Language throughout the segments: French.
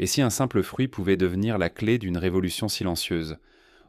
Et si un simple fruit pouvait devenir la clé d'une révolution silencieuse?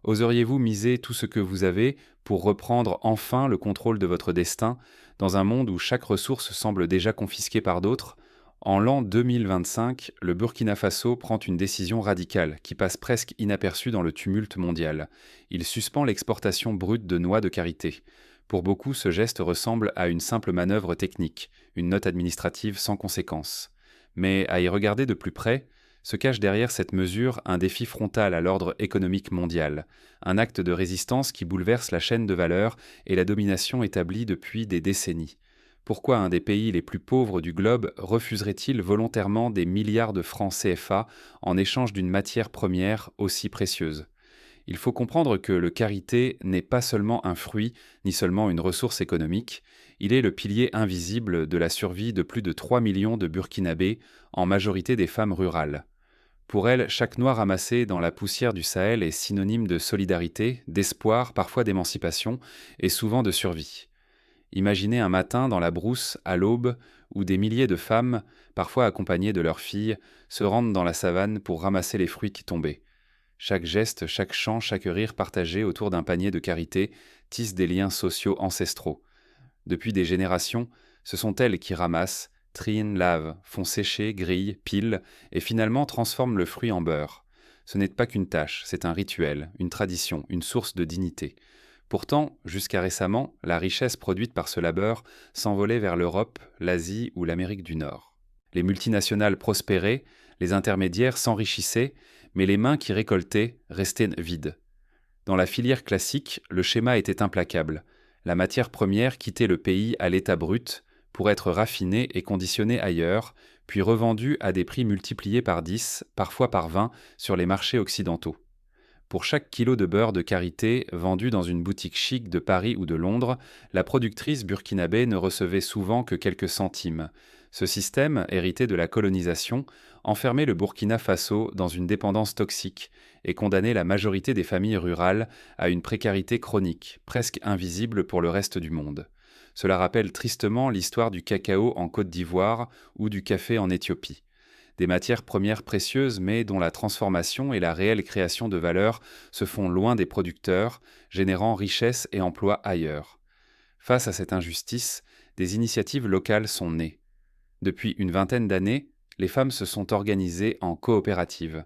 Oseriez-vous miser tout ce que vous avez pour reprendre enfin le contrôle de votre destin dans un monde où chaque ressource semble déjà confisquée par d'autres? En l'an 2025, le Burkina Faso prend une décision radicale qui passe presque inaperçue dans le tumulte mondial. Il suspend l'exportation brute de noix de karité. Pour beaucoup, ce geste ressemble à une simple manœuvre technique, une note administrative sans conséquence. Mais à y regarder de plus près, se cache derrière cette mesure un défi frontal à l'ordre économique mondial, un acte de résistance qui bouleverse la chaîne de valeur et la domination établie depuis des décennies. Pourquoi un des pays les plus pauvres du globe refuserait-il volontairement des milliards de francs CFA en échange d'une matière première aussi précieuse? Il faut comprendre que le karité n'est pas seulement un fruit, ni seulement une ressource économique, il est le pilier invisible de la survie de plus de 3 millions de Burkinabés, en majorité des femmes rurales. Pour elles, chaque noix ramassée dans la poussière du Sahel est synonyme de solidarité, d'espoir, parfois d'émancipation, et souvent de survie. Imaginez un matin dans la brousse, à l'aube, où des milliers de femmes, parfois accompagnées de leurs filles, se rendent dans la savane pour ramasser les fruits qui tombaient. Chaque geste, chaque chant, chaque rire partagé autour d'un panier de karité tisse des liens sociaux ancestraux. Depuis des générations, ce sont elles qui ramassent, trient, lavent, font sécher, grillent, pilent et finalement transforment le fruit en beurre. Ce n'est pas qu'une tâche, c'est un rituel, une tradition, une source de dignité. Pourtant, jusqu'à récemment, la richesse produite par ce labeur s'envolait vers l'Europe, l'Asie ou l'Amérique du Nord. Les multinationales prospéraient, les intermédiaires s'enrichissaient, mais les mains qui récoltaient restaient vides. Dans la filière classique, le schéma était implacable. La matière première quittait le pays à l'état brut pour être raffinée et conditionnée ailleurs, puis revendue à des prix multipliés par 10, parfois par 20, sur les marchés occidentaux. Pour chaque kilo de beurre de karité vendu dans une boutique chic de Paris ou de Londres, la productrice burkinabé ne recevait souvent que quelques centimes. Ce système, hérité de la colonisation, enfermait le Burkina Faso dans une dépendance toxique et condamnait la majorité des familles rurales à une précarité chronique, presque invisible pour le reste du monde. Cela rappelle tristement l'histoire du cacao en Côte d'Ivoire ou du café en Éthiopie. Des matières premières précieuses mais dont la transformation et la réelle création de valeur se font loin des producteurs, générant richesse et emploi ailleurs. Face à cette injustice, des initiatives locales sont nées. Depuis une vingtaine d'années, les femmes se sont organisées en coopératives.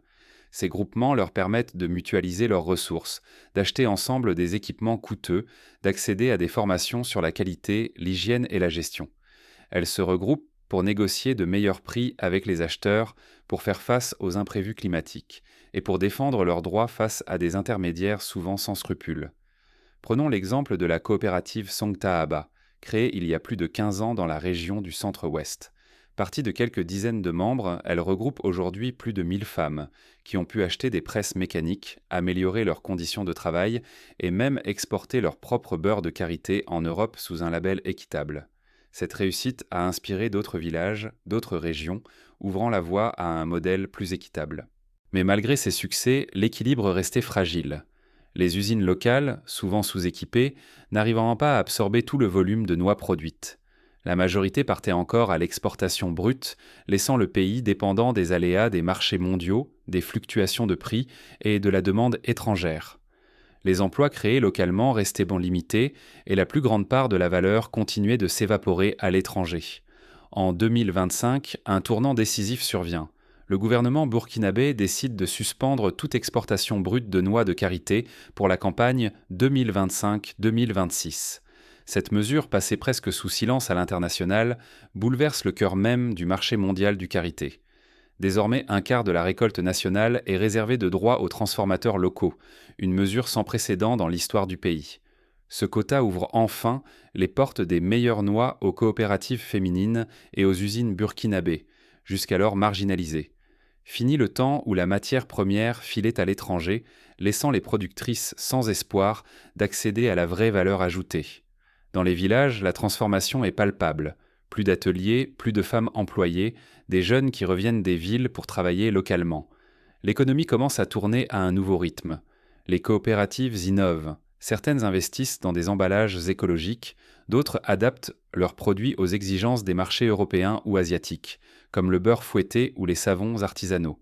Ces groupements leur permettent de mutualiser leurs ressources, d'acheter ensemble des équipements coûteux, d'accéder à des formations sur la qualité, l'hygiène et la gestion. Elles se regroupent pour négocier de meilleurs prix avec les acheteurs, pour faire face aux imprévus climatiques, et pour défendre leurs droits face à des intermédiaires souvent sans scrupules. Prenons l'exemple de la coopérative Songthaaba, créée il y a plus de 15 ans dans la région du Centre-Ouest. Partie de quelques dizaines de membres, elle regroupe aujourd'hui plus de 1000 femmes, qui ont pu acheter des presses mécaniques, améliorer leurs conditions de travail et même exporter leur propre beurre de karité en Europe sous un label équitable. Cette réussite a inspiré d'autres villages, d'autres régions, ouvrant la voie à un modèle plus équitable. Mais malgré ces succès, l'équilibre restait fragile. Les usines locales, souvent sous-équipées, n'arrivant pas à absorber tout le volume de noix produites. La majorité partait encore à l'exportation brute, laissant le pays dépendant des aléas des marchés mondiaux, des fluctuations de prix et de la demande étrangère. Les emplois créés localement restaient bon limités et la plus grande part de la valeur continuait de s'évaporer à l'étranger. En 2025, un tournant décisif survient. Le gouvernement burkinabé décide de suspendre toute exportation brute de noix de karité pour la campagne 2025-2026. Cette mesure, passée presque sous silence à l'international, bouleverse le cœur même du marché mondial du karité. Désormais, un quart de la récolte nationale est réservé de droit aux transformateurs locaux, une mesure sans précédent dans l'histoire du pays. Ce quota ouvre enfin les portes des meilleures noix aux coopératives féminines et aux usines burkinabées, jusqu'alors marginalisées. Fini le temps où la matière première filait à l'étranger, laissant les productrices sans espoir d'accéder à la vraie valeur ajoutée. Dans les villages, la transformation est palpable. Plus d'ateliers, plus de femmes employées, des jeunes qui reviennent des villes pour travailler localement. L'économie commence à tourner à un nouveau rythme. Les coopératives innovent. Certaines investissent dans des emballages écologiques, d'autres adaptent leurs produits aux exigences des marchés européens ou asiatiques, comme le beurre fouetté ou les savons artisanaux.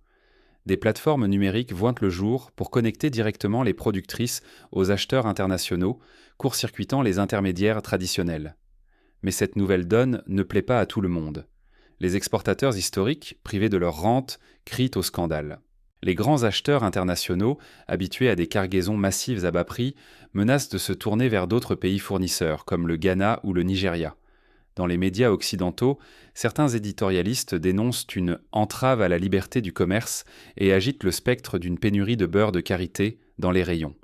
Des plateformes numériques voient le jour pour connecter directement les productrices aux acheteurs internationaux, court-circuitant les intermédiaires traditionnels. Mais cette nouvelle donne ne plaît pas à tout le monde. Les exportateurs historiques, privés de leur rente, crient au scandale. Les grands acheteurs internationaux, habitués à des cargaisons massives à bas prix, menacent de se tourner vers d'autres pays fournisseurs, comme le Ghana ou le Nigeria. Dans les médias occidentaux, certains éditorialistes dénoncent une entrave à la liberté du commerce et agitent le spectre d'une pénurie de beurre de karité dans les rayons.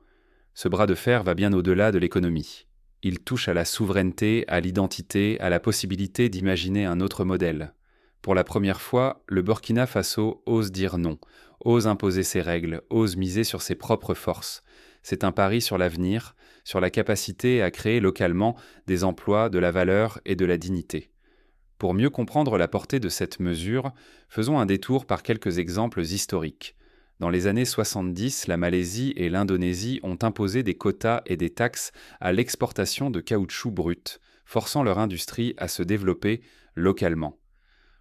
Ce bras de fer va bien au-delà de l'économie. Il touche à la souveraineté, à l'identité, à la possibilité d'imaginer un autre modèle. Pour la première fois, le Burkina Faso ose dire non, ose imposer ses règles, ose miser sur ses propres forces. C'est un pari sur l'avenir, sur la capacité à créer localement des emplois, de la valeur et de la dignité. Pour mieux comprendre la portée de cette mesure, faisons un détour par quelques exemples historiques. Dans les années 70, la Malaisie et l'Indonésie ont imposé des quotas et des taxes à l'exportation de caoutchouc brut, forçant leur industrie à se développer localement.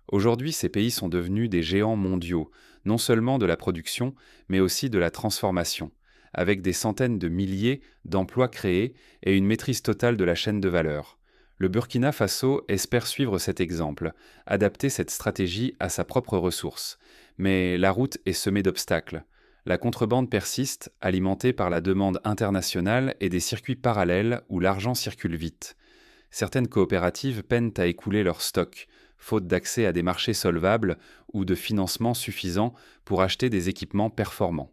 Aujourd'hui, ces pays sont devenus des géants mondiaux, non seulement de la production, mais aussi de la transformation, avec des centaines de milliers d'emplois créés et une maîtrise totale de la chaîne de valeur. Le Burkina Faso espère suivre cet exemple, adapter cette stratégie à sa propre ressource. Mais la route est semée d'obstacles. La contrebande persiste, alimentée par la demande internationale et des circuits parallèles où l'argent circule vite. Certaines coopératives peinent à écouler leurs stocks, faute d'accès à des marchés solvables ou de financement suffisant pour acheter des équipements performants.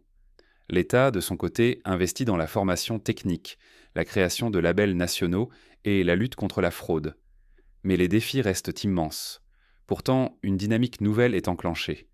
L'État, de son côté, investit dans la formation technique, la création de labels nationaux et la lutte contre la fraude. Mais les défis restent immenses. Pourtant, une dynamique nouvelle est enclenchée.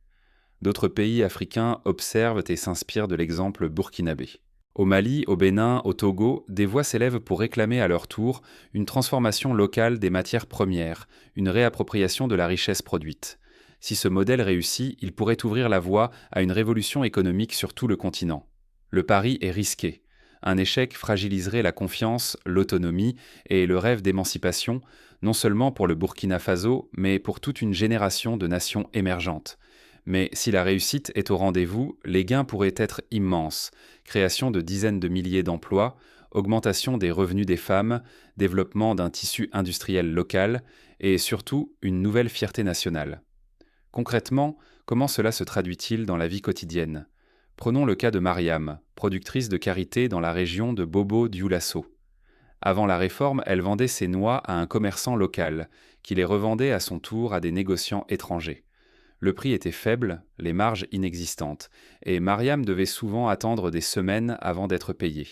D'autres pays africains observent et s'inspirent de l'exemple burkinabé. Au Mali, au Bénin, au Togo, des voix s'élèvent pour réclamer à leur tour une transformation locale des matières premières, une réappropriation de la richesse produite. Si ce modèle réussit, il pourrait ouvrir la voie à une révolution économique sur tout le continent. Le pari est risqué. Un échec fragiliserait la confiance, l'autonomie et le rêve d'émancipation, non seulement pour le Burkina Faso, mais pour toute une génération de nations émergentes. Mais si la réussite est au rendez-vous, les gains pourraient être immenses. Création de dizaines de milliers d'emplois, augmentation des revenus des femmes, développement d'un tissu industriel local et surtout une nouvelle fierté nationale. Concrètement, comment cela se traduit-il dans la vie quotidienne ? Prenons le cas de Mariam, productrice de karité dans la région de Bobo-Dioulasso. Avant la réforme, elle vendait ses noix à un commerçant local, qui les revendait à son tour à des négociants étrangers. Le prix était faible, les marges inexistantes, et Mariam devait souvent attendre des semaines avant d'être payée.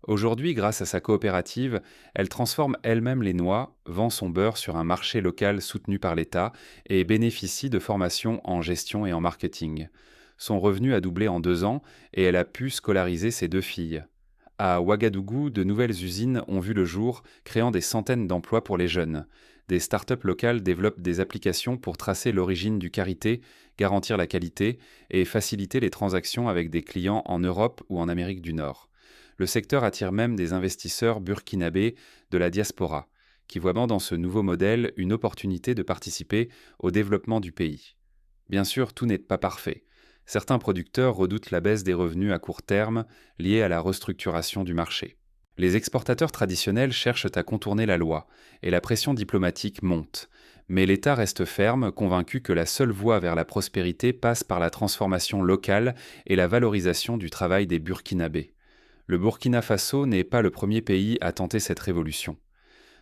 Aujourd'hui, grâce à sa coopérative, elle transforme elle-même les noix, vend son beurre sur un marché local soutenu par l'État et bénéficie de formations en gestion et en marketing. Son revenu a doublé en 2 ans et elle a pu scolariser ses 2 filles. À Ouagadougou, de nouvelles usines ont vu le jour, créant des centaines d'emplois pour les jeunes. Des startups locales développent des applications pour tracer l'origine du karité, garantir la qualité et faciliter les transactions avec des clients en Europe ou en Amérique du Nord. Le secteur attire même des investisseurs burkinabés de la diaspora, qui voient dans ce nouveau modèle une opportunité de participer au développement du pays. Bien sûr, tout n'est pas parfait. Certains producteurs redoutent la baisse des revenus à court terme liée à la restructuration du marché. Les exportateurs traditionnels cherchent à contourner la loi, et la pression diplomatique monte. Mais l'État reste ferme, convaincu que la seule voie vers la prospérité passe par la transformation locale et la valorisation du travail des Burkinabés. Le Burkina Faso n'est pas le premier pays à tenter cette révolution.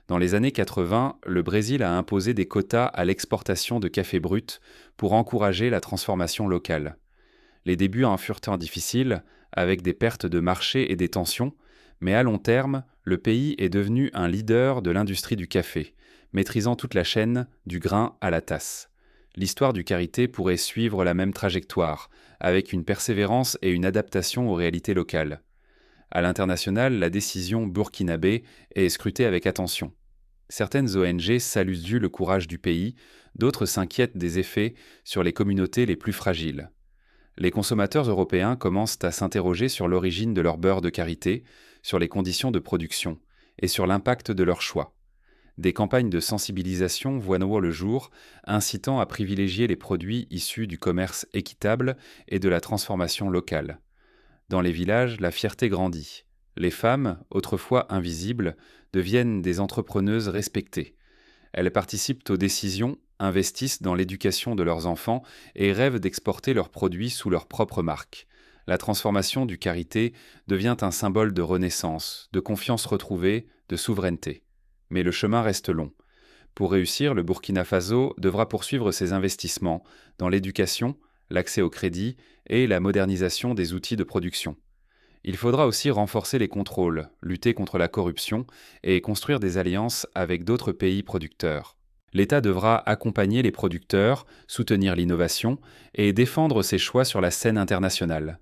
Dans les années 80, le Brésil a imposé des quotas à l'exportation de café brut pour encourager la transformation locale. Les débuts en furent difficiles, avec des pertes de marché et des tensions, mais à long terme, le pays est devenu un leader de l'industrie du café, maîtrisant toute la chaîne, du grain à la tasse. L'histoire du karité pourrait suivre la même trajectoire, avec une persévérance et une adaptation aux réalités locales. À l'international, la décision burkinabé est scrutée avec attention. Certaines ONG saluent le courage du pays, d'autres s'inquiètent des effets sur les communautés les plus fragiles. Les consommateurs européens commencent à s'interroger sur l'origine de leur beurre de karité, sur les conditions de production et sur l'impact de leurs choix. Des campagnes de sensibilisation voient le jour, incitant à privilégier les produits issus du commerce équitable et de la transformation locale. Dans les villages, la fierté grandit. Les femmes, autrefois invisibles, deviennent des entrepreneuses respectées. Elles participent aux décisions, investissent dans l'éducation de leurs enfants et rêvent d'exporter leurs produits sous leur propre marque. La transformation du karité devient un symbole de renaissance, de confiance retrouvée, de souveraineté. Mais le chemin reste long. Pour réussir, le Burkina Faso devra poursuivre ses investissements dans l'éducation, l'accès au crédit et la modernisation des outils de production. Il faudra aussi renforcer les contrôles, lutter contre la corruption et construire des alliances avec d'autres pays producteurs. L'État devra accompagner les producteurs, soutenir l'innovation et défendre ses choix sur la scène internationale.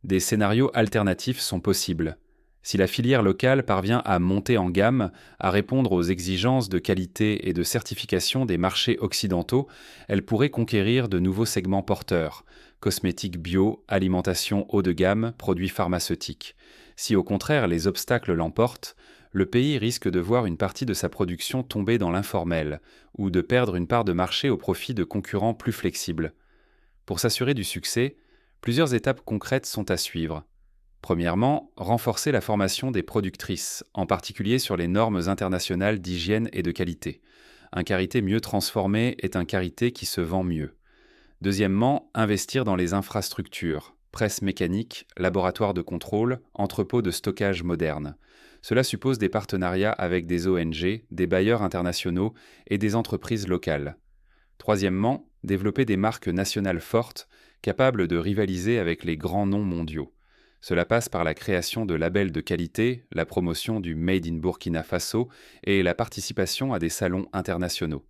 Des scénarios alternatifs sont possibles. Si la filière locale parvient à monter en gamme, à répondre aux exigences de qualité et de certification des marchés occidentaux, elle pourrait conquérir de nouveaux segments porteurs: cosmétiques bio, alimentation haut de gamme, produits pharmaceutiques. Si au contraire les obstacles l'emportent, le pays risque de voir une partie de sa production tomber dans l'informel ou de perdre une part de marché au profit de concurrents plus flexibles. Pour s'assurer du succès, plusieurs étapes concrètes sont à suivre. Premièrement, renforcer la formation des productrices, en particulier sur les normes internationales d'hygiène et de qualité. Un karité mieux transformé est un karité qui se vend mieux. Deuxièmement, investir dans les infrastructures, presse mécanique, laboratoires de contrôle, entrepôts de stockage modernes. Cela suppose des partenariats avec des ONG, des bailleurs internationaux et des entreprises locales. Troisièmement, développer des marques nationales fortes, capables de rivaliser avec les grands noms mondiaux. Cela passe par la création de labels de qualité, la promotion du Made in Burkina Faso et la participation à des salons internationaux.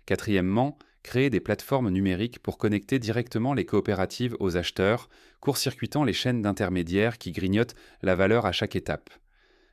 Quatrièmement, créer des plateformes numériques pour connecter directement les coopératives aux acheteurs, court-circuitant les chaînes d'intermédiaires qui grignotent la valeur à chaque étape.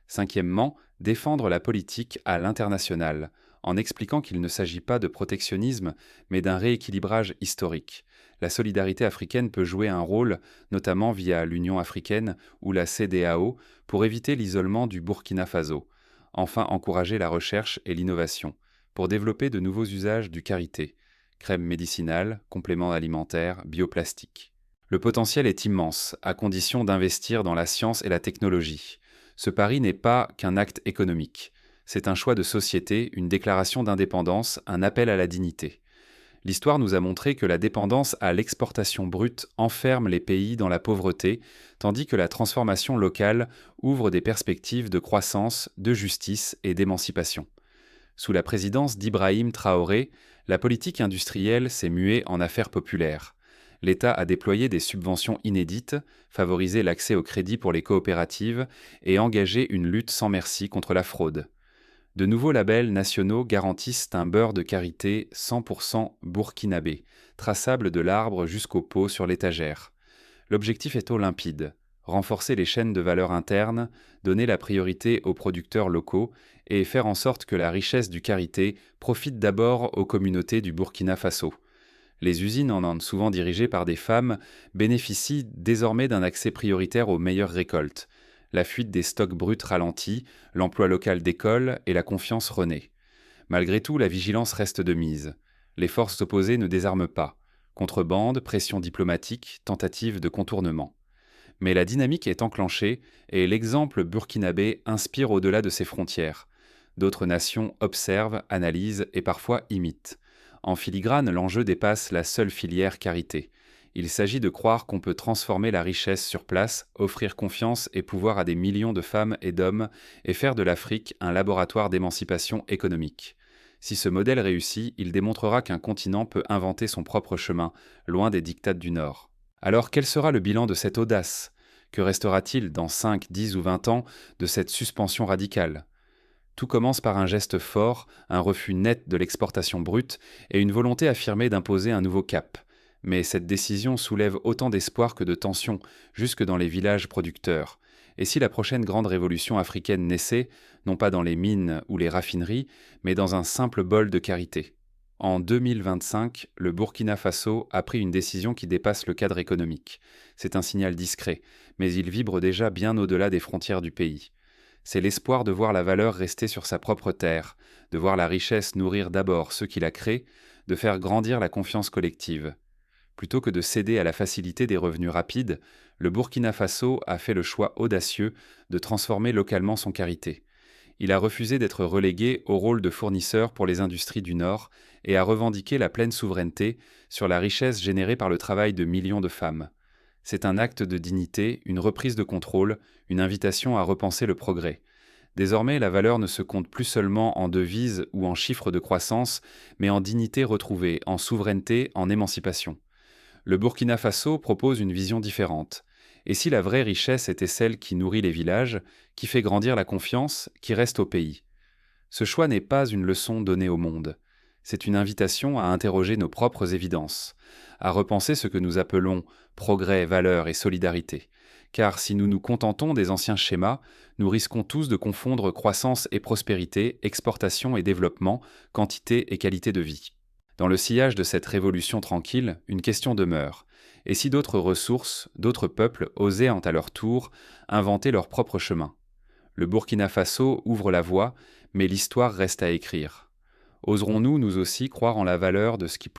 Cinquièmement, défendre la politique à l'international, en expliquant qu'il ne s'agit pas de protectionnisme, mais d'un rééquilibrage historique. La solidarité africaine peut jouer un rôle, notamment via l'Union africaine ou la CEDEAO, pour éviter l'isolement du Burkina Faso. Enfin, encourager la recherche et l'innovation, pour développer de nouveaux usages du karité, crème médicinale, compléments alimentaires, bioplastiques. Le potentiel est immense, à condition d'investir dans la science et la technologie. Ce pari n'est pas qu'un acte économique. C'est un choix de société, une déclaration d'indépendance, un appel à la dignité. L'histoire nous a montré que la dépendance à l'exportation brute enferme les pays dans la pauvreté, tandis que la transformation locale ouvre des perspectives de croissance, de justice et d'émancipation. Sous la présidence d'Ibrahim Traoré, la politique industrielle s'est muée en affaires populaires. L'État a déployé des subventions inédites, favorisé l'accès au crédit pour les coopératives et engagé une lutte sans merci contre la fraude. De nouveaux labels nationaux garantissent un beurre de karité 100% burkinabé, traçable de l'arbre jusqu'au pot sur l'étagère. L'objectif est limpide: renforcer les chaînes de valeur internes, donner la priorité aux producteurs locaux et faire en sorte que la richesse du karité profite d'abord aux communautés du Burkina Faso. Les usines en Inde, souvent dirigées par des femmes, bénéficient désormais d'un accès prioritaire aux meilleures récoltes. La fuite des stocks bruts ralentit, l'emploi local décolle et la confiance renaît. Malgré tout, la vigilance reste de mise. Les forces opposées ne désarment pas. Contrebande, pression diplomatique, tentative de contournement. Mais la dynamique est enclenchée et l'exemple burkinabé inspire au-delà de ses frontières. D'autres nations observent, analysent et parfois imitent. En filigrane, l'enjeu dépasse la seule filière karité. Il s'agit de croire qu'on peut transformer la richesse sur place, offrir confiance et pouvoir à des millions de femmes et d'hommes et faire de l'Afrique un laboratoire d'émancipation économique. Si ce modèle réussit, il démontrera qu'un continent peut inventer son propre chemin, loin des diktats du Nord. Alors quel sera le bilan de cette audace? Que restera-t-il dans 5, 10 ou 20 ans de cette suspension radicale? Tout commence par un geste fort, un refus net de l'exportation brute et une volonté affirmée d'imposer un nouveau cap. Mais cette décision soulève autant d'espoir que de tensions, jusque dans les villages producteurs. Et si la prochaine grande révolution africaine naissait, non pas dans les mines ou les raffineries, mais dans un simple bol de karité? En 2025, le Burkina Faso a pris une décision qui dépasse le cadre économique. C'est un signal discret, mais il vibre déjà bien au-delà des frontières du pays. C'est l'espoir de voir la valeur rester sur sa propre terre, de voir la richesse nourrir d'abord ceux qui la créent, de faire grandir la confiance collective. Plutôt que de céder à la facilité des revenus rapides, le Burkina Faso a fait le choix audacieux de transformer localement son karité. Il a refusé d'être relégué au rôle de fournisseur pour les industries du Nord et a revendiqué la pleine souveraineté sur la richesse générée par le travail de millions de femmes. C'est un acte de dignité, une reprise de contrôle, une invitation à repenser le progrès. Désormais, la valeur ne se compte plus seulement en devises ou en chiffres de croissance, mais en dignité retrouvée, en souveraineté, en émancipation. Le Burkina Faso propose une vision différente. Et si la vraie richesse était celle qui nourrit les villages, qui fait grandir la confiance, qui reste au pays? Ce choix n'est pas une leçon donnée au monde. C'est une invitation à interroger nos propres évidences, à repenser ce que nous appelons progrès, valeur et solidarité. Car si nous nous contentons des anciens schémas, nous risquons tous de confondre croissance et prospérité, exportation et développement, quantité et qualité de vie. Dans le sillage de cette révolution tranquille, une question demeure. Et si d'autres ressources, d'autres peuples osaient à leur tour inventer leur propre chemin? Le Burkina Faso ouvre la voie, mais l'histoire reste à écrire. Oserons-nous, nous aussi, croire en la valeur de ce qui